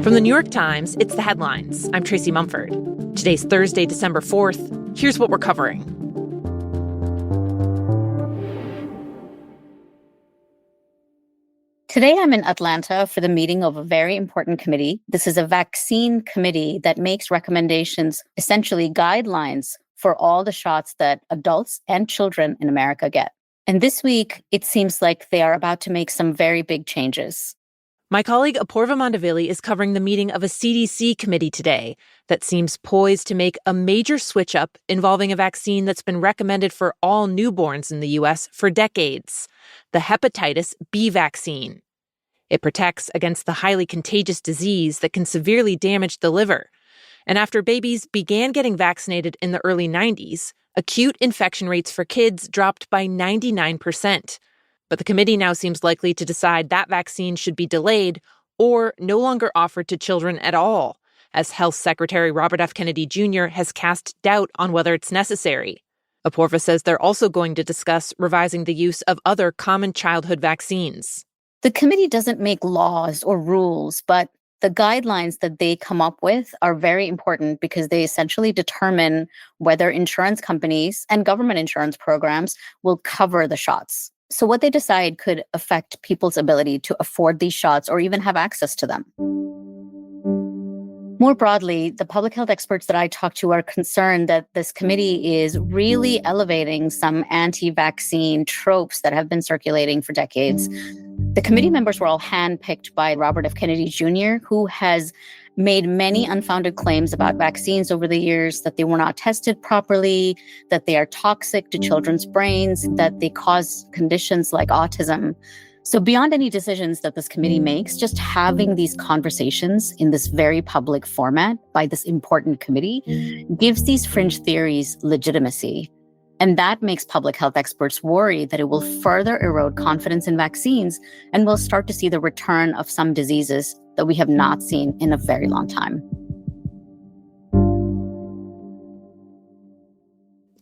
From the New York Times, it's The Headlines. I'm Tracy Mumford. Today's Thursday, December 4th. Here's what we're covering. Today, I'm in Atlanta for the meeting of a very important committee. This is a vaccine committee that makes recommendations, essentially guidelines for all the shots that adults and children in America get. And this week, it seems like they are about to make some very big changes. My colleague Apoorva Mandavilli is covering the meeting of a CDC committee today that seems poised to make a major switch up involving a vaccine that's been recommended for all newborns in the U.S. for decades, the hepatitis B vaccine. It protects against the highly contagious disease that can severely damage the liver. And after babies began getting vaccinated in the early 90s, acute infection rates for kids dropped by 99%. But the committee now seems likely to decide that vaccine should be delayed or no longer offered to children at all, as Health Secretary Robert F. Kennedy Jr. has cast doubt on whether it's necessary. Apoorva says they're also going to discuss revising the use of other common childhood vaccines. The committee doesn't make laws or rules, but the guidelines that they come up with are very important because they essentially determine whether insurance companies and government insurance programs will cover the shots. So what they decide could affect people's ability to afford these shots or even have access to them. More broadly, the public health experts that I talked to are concerned that this committee is really elevating some anti-vaccine tropes that have been circulating for decades. The committee members were all handpicked by Robert F. Kennedy Jr., who has made many unfounded claims about vaccines over the years, that they were not tested properly, that they are toxic to children's brains, that they cause conditions like autism. So beyond any decisions that this committee makes, just having these conversations in this very public format by this important committee gives these fringe theories legitimacy. And that makes public health experts worry that it will further erode confidence in vaccines and we'll start to see the return of some diseases that we have not seen in a very long time.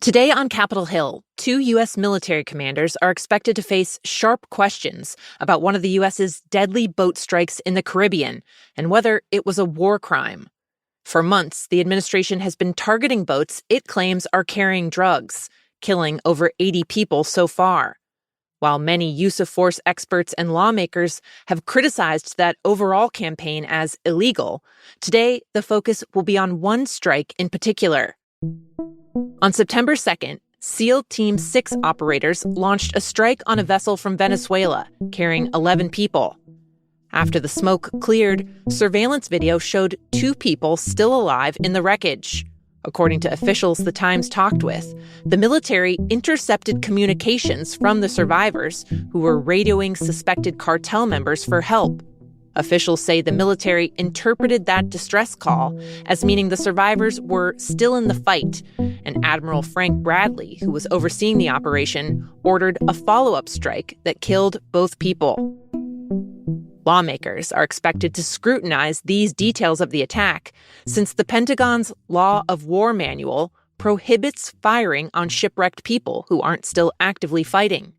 Today on Capitol Hill, 2 U.S. military commanders are expected to face sharp questions about one of the U.S.'s deadly boat strikes in the Caribbean and whether it was a war crime. For months, the administration has been targeting boats it claims are carrying drugs, killing over 80 people so far. While many use of force experts and lawmakers have criticized that overall campaign as illegal, today the focus will be on one strike in particular. On September 2nd, SEAL Team 6 operators launched a strike on a vessel from Venezuela carrying 11 people. After the smoke cleared, surveillance video showed 2 people still alive in the wreckage. According to officials the Times talked with, the military intercepted communications from the survivors who were radioing suspected cartel members for help. Officials say the military interpreted that distress call as meaning the survivors were still in the fight, and Admiral Frank Bradley, who was overseeing the operation, ordered a follow-up strike that killed both people. Lawmakers are expected to scrutinize these details of the attack, since the Pentagon's Law of War manual prohibits firing on shipwrecked people who aren't still actively fighting.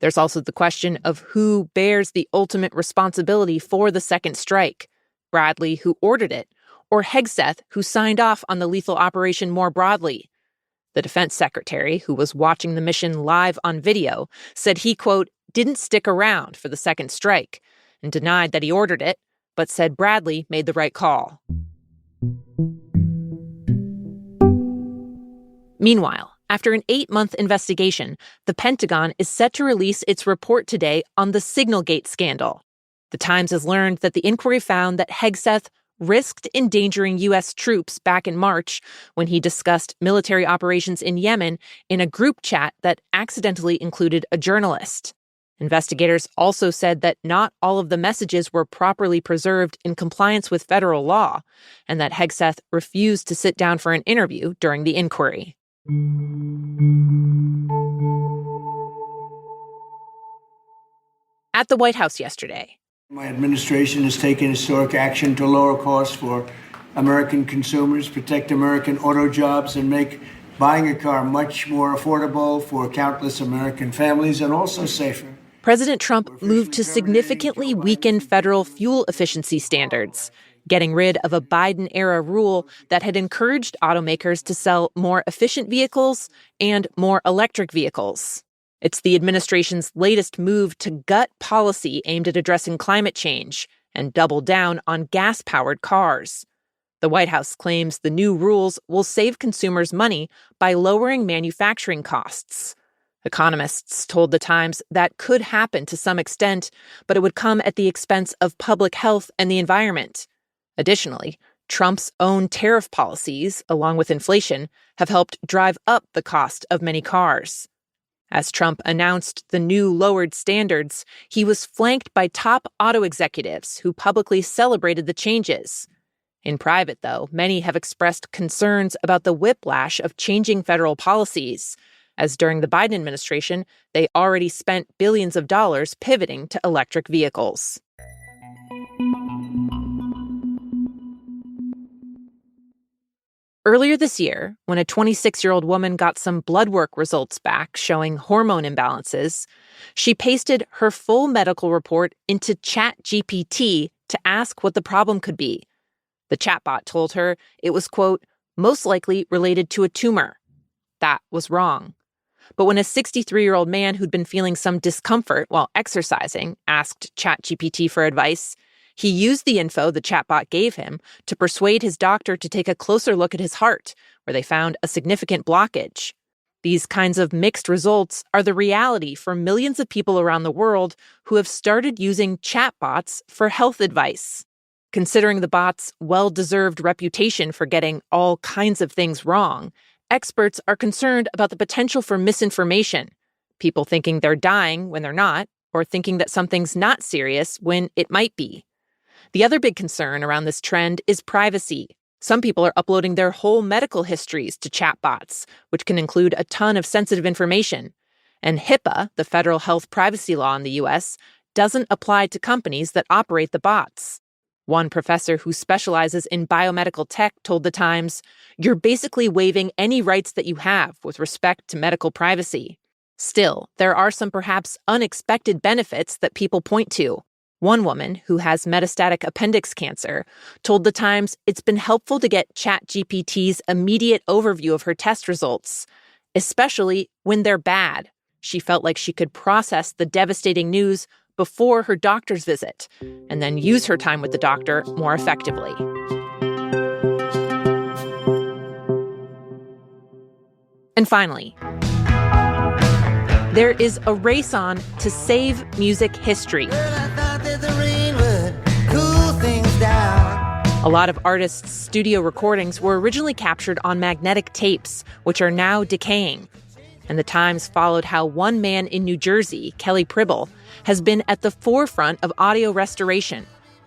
There's also the question of who bears the ultimate responsibility for the second strike, Bradley, who ordered it, or Hegseth, who signed off on the lethal operation more broadly. The defense secretary, who was watching the mission live on video, said he, quote, didn't stick around for the second strike, and denied that he ordered it, but said Bradley made the right call. Meanwhile, after an 8-month investigation, the Pentagon is set to release its report today on the Signalgate scandal. The Times has learned that the inquiry found that Hegseth risked endangering U.S. troops back in March when he discussed military operations in Yemen in a group chat that accidentally included a journalist. Investigators also said that not all of the messages were properly preserved in compliance with federal law, and that Hegseth refused to sit down for an interview during the inquiry. At the White House yesterday, my administration has taken historic action to lower costs for American consumers, protect American auto jobs, and make buying a car much more affordable for countless American families and also safer. President Trump moved to significantly weaken federal fuel efficiency standards. getting rid of a Biden-era rule that had encouraged automakers to sell more efficient vehicles and more electric vehicles. It's the administration's latest move to gut policy aimed at addressing climate change and double down on gas-powered cars. The White House claims the new rules will save consumers money by lowering manufacturing costs. Economists told The Times that could happen to some extent, but it would come at the expense of public health and the environment. Additionally, Trump's own tariff policies, along with inflation, have helped drive up the cost of many cars. As Trump announced the new lowered standards, he was flanked by top auto executives who publicly celebrated the changes. In private, though, many have expressed concerns about the whiplash of changing federal policies, as during the Biden administration, they already spent billions of dollars pivoting to electric vehicles. Earlier this year, when a 26-year-old woman got some blood work results back showing hormone imbalances, she pasted her full medical report into ChatGPT to ask what the problem could be. The chatbot told her it was, quote, most likely related to a tumor. That was wrong. But when a 63-year-old man who'd been feeling some discomfort while exercising asked ChatGPT for advice, he used the info the chatbot gave him to persuade his doctor to take a closer look at his heart, where they found a significant blockage. These kinds of mixed results are the reality for millions of people around the world who have started using chatbots for health advice. Considering the bot's well-deserved reputation for getting all kinds of things wrong, experts are concerned about the potential for misinformation, people thinking they're dying when they're not, or thinking that something's not serious when it might be. The other big concern around this trend is privacy. Some people are uploading their whole medical histories to chatbots, which can include a ton of sensitive information. And HIPAA, the federal health privacy law in the U.S., doesn't apply to companies that operate the bots. One professor who specializes in biomedical tech told The Times, "You're basically waiving any rights that you have with respect to medical privacy." Still, there are some perhaps unexpected benefits that people point to. One woman who has metastatic appendix cancer told The Times it's been helpful to get ChatGPT's immediate overview of her test results, especially when they're bad. She felt like she could process the devastating news before her doctor's visit and then use her time with the doctor more effectively. And finally, there is a race on to save music history. A lot of artists' studio recordings were originally captured on magnetic tapes, which are now decaying. And The Times followed how one man in New Jersey, Kelly Pribble, has been at the forefront of audio restoration,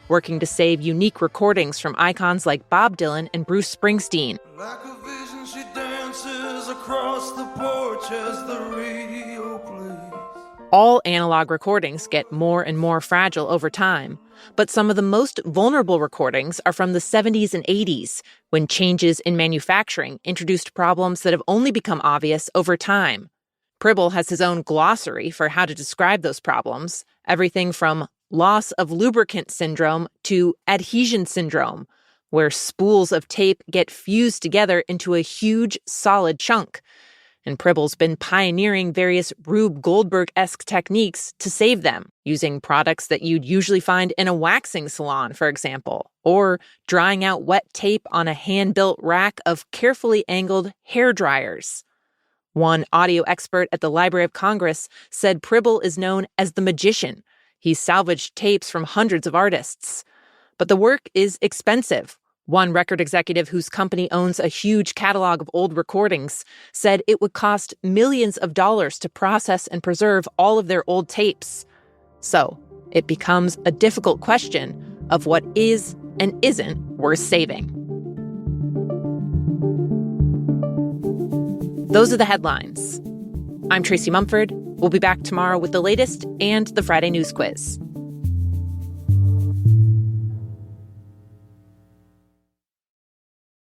working to save unique recordings from icons like Bob Dylan and Bruce Springsteen. Like a vision, she dances across the porch as the radio plays. All analog recordings get more and more fragile over time, but some of the most vulnerable recordings are from the 70s and 80s, when changes in manufacturing introduced problems that have only become obvious over time. Pribble has his own glossary for how to describe those problems, everything from loss of lubricant syndrome to adhesion syndrome, where spools of tape get fused together into a huge, solid chunk. And Pribble's been pioneering various Rube Goldberg-esque techniques to save them, using products that you'd usually find in a waxing salon, for example, or drying out wet tape on a hand-built rack of carefully angled hair dryers. One audio expert at the Library of Congress said Pribble is known as the magician. He's salvaged tapes from hundreds of artists. But the work is expensive. One record executive whose company owns a huge catalog of old recordings said it would cost millions of dollars to process and preserve all of their old tapes. So it becomes a difficult question of what is and isn't worth saving. Those are the headlines. I'm Tracy Mumford. We'll be back tomorrow with the latest and the Friday News Quiz.